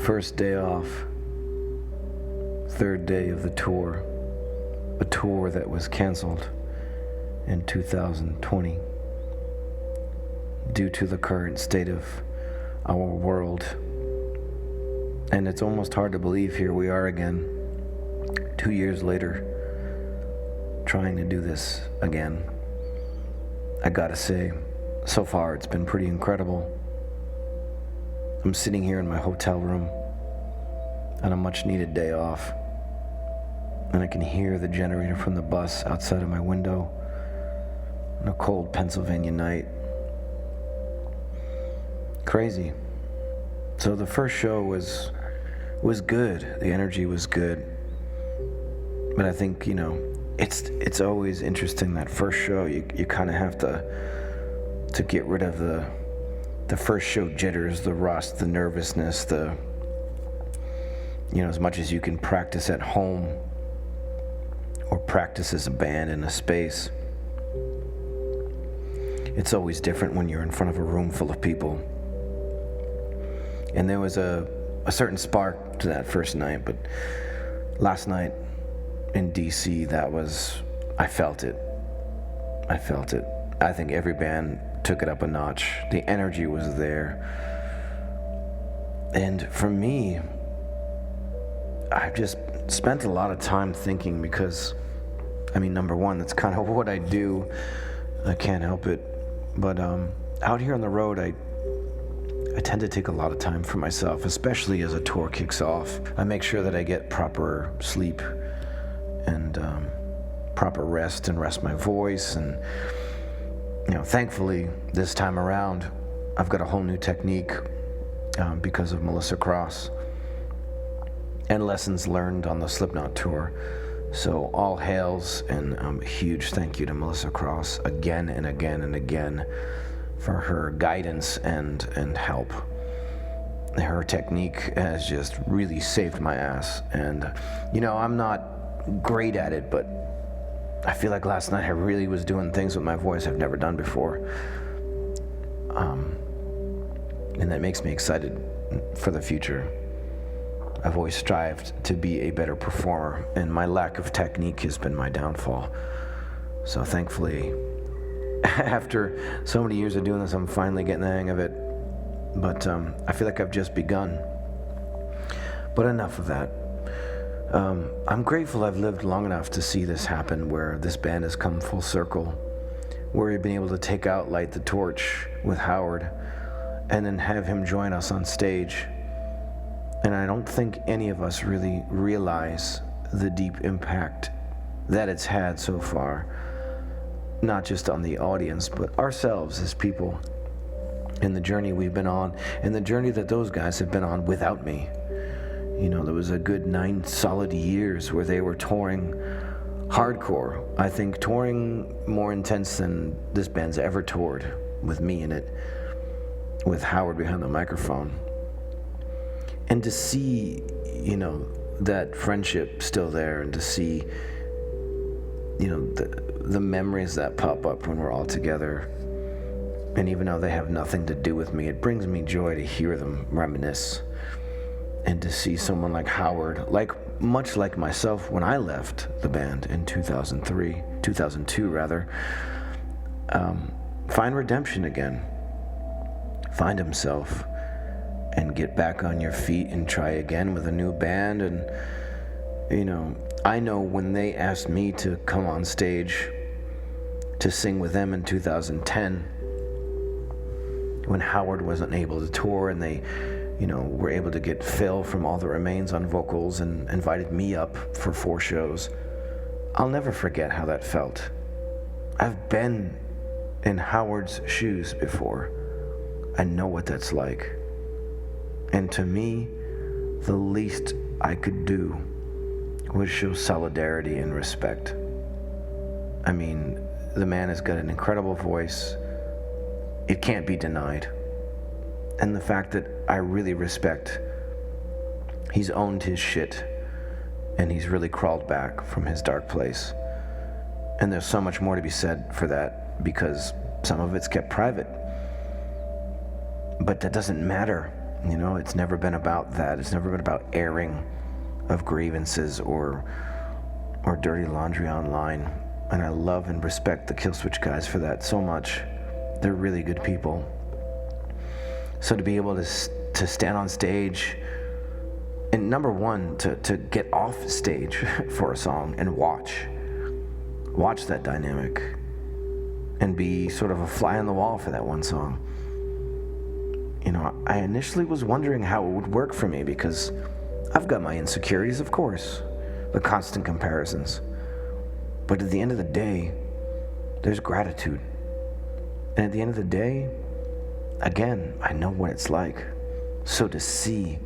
First day off, third day of the tour, a tour that was canceled in 2020 due to the current state of our world. And it's almost hard to believe here we are again, 2 years later, trying to do this again. I gotta say, so far it's been pretty incredible. I'm sitting here in my hotel room on a much needed day off, and I can hear the generator from the bus outside of my window on a cold Pennsylvania night. Crazy. So the first show was good. The energy was good. But I think, it's always interesting, that first show. You kind of have to get rid of the first show jitters, the rust, the nervousness, as much as you can practice at home or practice as a band in a space. It's always different when you're in front of a room full of people. And there was a certain spark to that first night, but last night in DC, I felt it. I think every band took it up a notch. The energy was there. And for me, I've just spent a lot of time thinking because, number one, that's kind of what I do. I can't help it. But out here on the road, I tend to take a lot of time for myself, especially as a tour kicks off. I make sure that I get proper sleep and proper rest and rest my voice. And, thankfully, this time around, I've got a whole new technique because of Melissa Cross and lessons learned on the Slipknot tour. So all hails and a huge thank you to Melissa Cross again and again and again for her guidance and help. Her technique has just really saved my ass. And, I'm not great at it, but I feel like last night I really was doing things with my voice I've never done before. And that makes me excited for the future. I've always strived to be a better performer, and my lack of technique has been my downfall. So thankfully, after so many years of doing this, I'm finally getting the hang of it. But I feel like I've just begun. But enough of that. I'm grateful I've lived long enough to see this happen, where this band has come full circle, where we've been able to take out Light the Torch with Howard and then have him join us on stage. And I don't think any of us really realize the deep impact that it's had so far, not just on the audience, but ourselves as people, and the journey we've been on, and the journey that those guys have been on without me. There was a good 9 solid years where they were touring hardcore. I think touring more intense than this band's ever toured, with me in it, with Howard behind the microphone. And to see, that friendship still there, and to see, the memories that pop up when we're all together. And even though they have nothing to do with me, it brings me joy to hear them reminisce. And to see someone like Howard, much like myself when I left the band in 2002 rather, find redemption again, find himself, and get back on your feet and try again with a new band. And, I know when they asked me to come on stage to sing with them in 2010, when Howard wasn't able to tour and they, were able to get Phil from All That Remains on vocals and invited me up for 4 shows, I'll never forget how that felt. I've been in Howard's shoes before. I know what that's like. And to me, the least I could do was show solidarity and respect. The man has got an incredible voice. It can't be denied. And the fact that I really respect, he's owned his shit, and he's really crawled back from his dark place. And there's so much more to be said for that, because some of it's kept private. But that doesn't matter. It's never been about that. It's never been about airing of grievances or dirty laundry online. And I love and respect the Killswitch guys for that so much. They're really good people. So to be able to stand on stage, and number one, to get off stage for a song and watch that dynamic and be sort of a fly on the wall for that one song. I initially was wondering how it would work for me because I've got my insecurities, of course, the constant comparisons. But at the end of the day, there's gratitude. And at the end of the day, again, I know what it's like. So to see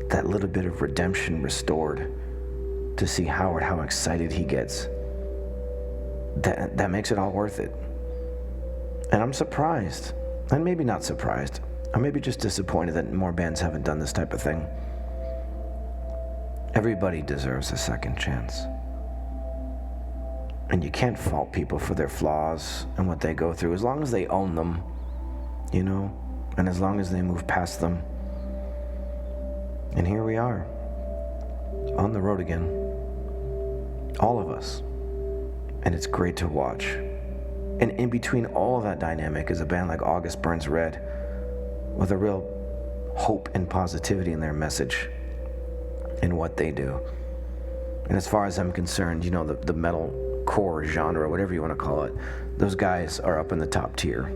that little bit of redemption restored, to see Howard, how excited he gets, that makes it all worth it. And I'm surprised, and maybe not surprised, I'm maybe just disappointed that more bands haven't done this type of thing. Everybody deserves a second chance. And you can't fault people for their flaws and what they go through as long as they own them, and as long as they move past them. And here we are, on the road again, all of us. And it's great to watch. And in between all of that dynamic is a band like August Burns Red with a real hope and positivity in their message and what they do. And as far as I'm concerned, the metal core genre, whatever you want to call it, those guys are up in the top tier.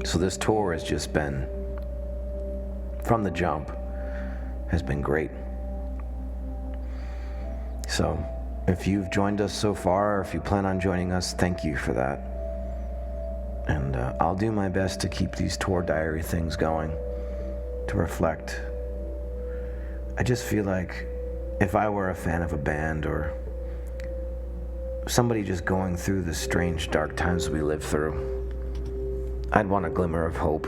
So this tour has just been, from the jump, has been great. So if you've joined us so far, or if you plan on joining us, thank you for that. And I'll do my best to keep these tour diary things going, to reflect. I just feel like if I were a fan of a band or somebody just going through the strange dark times we live through, I'd want a glimmer of hope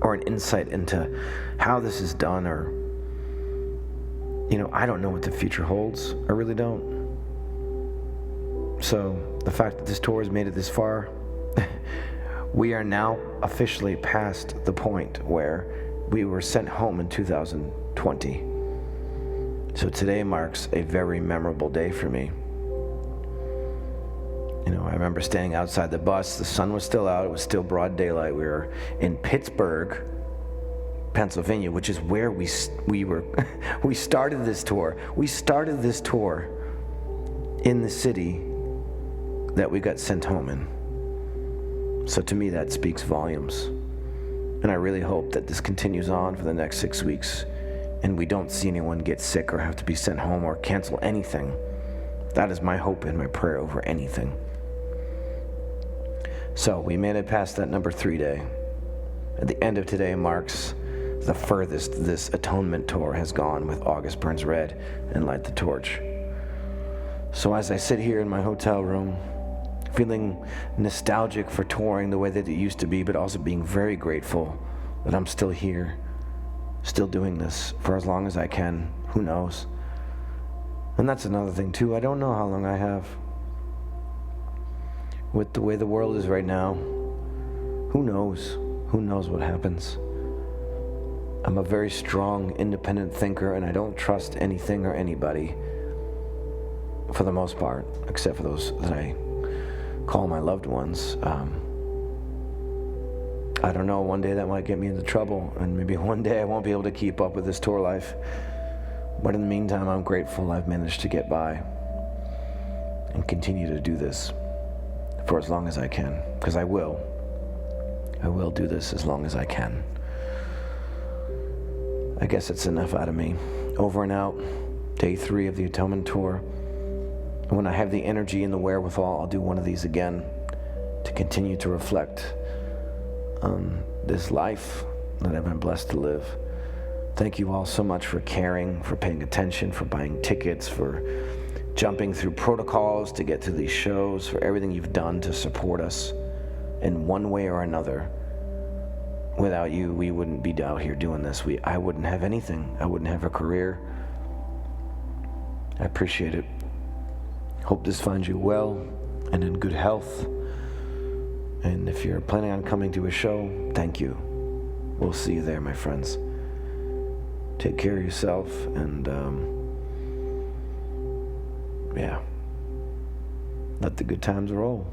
or an insight into how this is done, or I don't know what the future holds. I really don't. So the fact that this tour has made it this far, we are now officially past the point where we were sent home in 2020. So today marks a very memorable day for me. I remember standing outside the bus. The sun was still out. It was still broad daylight. We were in Pittsburgh, Pennsylvania, which is where we were. We started this tour. We started this tour in the city that we got sent home in. So to me, that speaks volumes. And I really hope that this continues on for the next 6 weeks and we don't see anyone get sick or have to be sent home or cancel anything. That is my hope and my prayer over anything. So we made it past that number 3 day. At the end of today marks the furthest this Atonement tour has gone with August Burns Red and Light the Torch. So as I sit here in my hotel room, feeling nostalgic for touring the way that it used to be, but also being very grateful that I'm still here, still doing this for as long as I can. Who knows? And that's another thing too. I don't know how long I have. With the way the world is right now, who knows? Who knows what happens? I'm a very strong, independent thinker, and I don't trust anything or anybody for the most part, except for those that I call my loved ones. I don't know, one day that might get me into trouble, and maybe one day I won't be able to keep up with this tour life. But in the meantime, I'm grateful I've managed to get by and continue to do this for as long as I can, because I will do this as long as I can. I guess it's enough out of me. Over and out. Day 3 of the Atonement tour. And when I have the energy and the wherewithal, I'll do one of these again to continue to reflect on this life that I've been blessed to live. Thank you all so much for caring, for paying attention, for buying tickets, for jumping through protocols to get to these shows, for everything you've done to support us in one way or another. Without you, we wouldn't be out here doing this. I wouldn't have anything. I wouldn't have a career. I appreciate it. Hope this finds you well and in good health. And if you're planning on coming to a show, thank you. We'll see you there, my friends. take care of yourself, and yeah, let the good times roll.